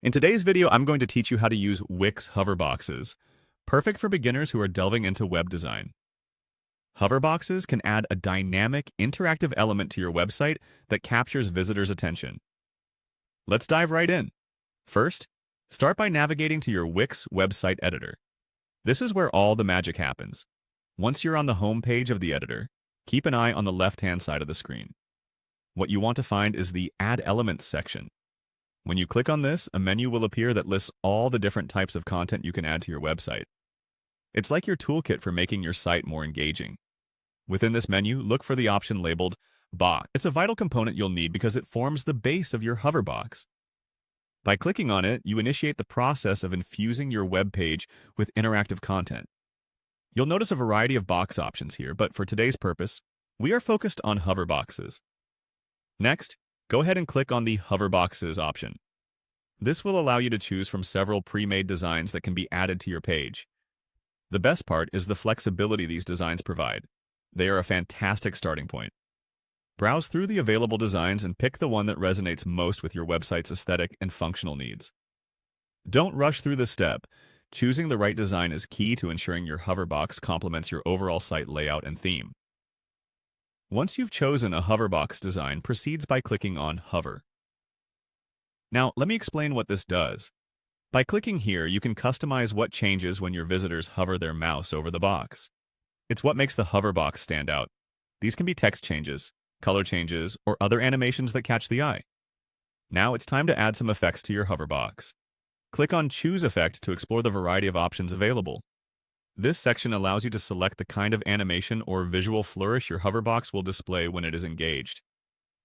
In today's video, I'm going to teach you how to use Wix hoverboxes, perfect for beginners who are delving into web design. Hoverboxes can add a dynamic, interactive element to your website that captures visitors' attention. Let's dive right in. First, start by navigating to your Wix website editor. This is where all the magic happens. Once you're on the home page of the editor, keep an eye on the left-hand side of the screen. What you want to find is the Add Elements section. When you click on this, a menu will appear that lists all the different types of content you can add to your website. It's like your toolkit for making your site more engaging. Within this menu, look for the option labeled Box. It's a vital component you'll need because it forms the base of your hoverbox. By clicking on it, you initiate the process of infusing your web page with interactive content. You'll notice a variety of box options here, but for today's purpose, we are focused on hoverboxes. Next, go ahead and click on the Hoverboxes option. This will allow you to choose from several pre-made designs that can be added to your page. The best part is the flexibility these designs provide. They are a fantastic starting point. Browse through the available designs and pick the one that resonates most with your website's aesthetic and functional needs. Don't rush through this step. Choosing the right design is key to ensuring your hoverbox complements your overall site layout and theme. Once you've chosen a hoverbox design, proceed by clicking on Hover. Now, let me explain what this does. By clicking here, you can customize what changes when your visitors hover their mouse over the box. It's what makes the hoverbox stand out. These can be text changes, color changes, or other animations that catch the eye. Now it's time to add some effects to your hoverbox. Click on Choose Effect to explore the variety of options available. This section allows you to select the kind of animation or visual flourish your hoverbox will display when it is engaged.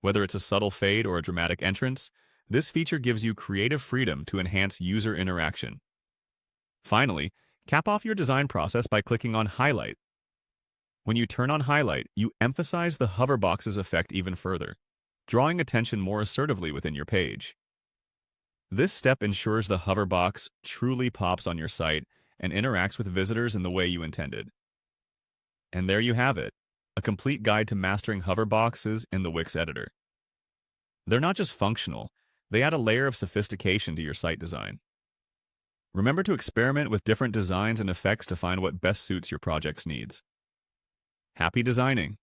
Whether it's a subtle fade or a dramatic entrance, this feature gives you creative freedom to enhance user interaction. Finally, cap off your design process by clicking on Highlight. When you turn on Highlight, you emphasize the hoverbox's effect even further, drawing attention more assertively within your page. This step ensures the hoverbox truly pops on your site and interacts with visitors in the way you intended. And there you have it, a complete guide to mastering hoverboxes in the Wix editor. They're not just functional, they add a layer of sophistication to your site design. Remember to experiment with different designs and effects to find what best suits your project's needs. Happy designing!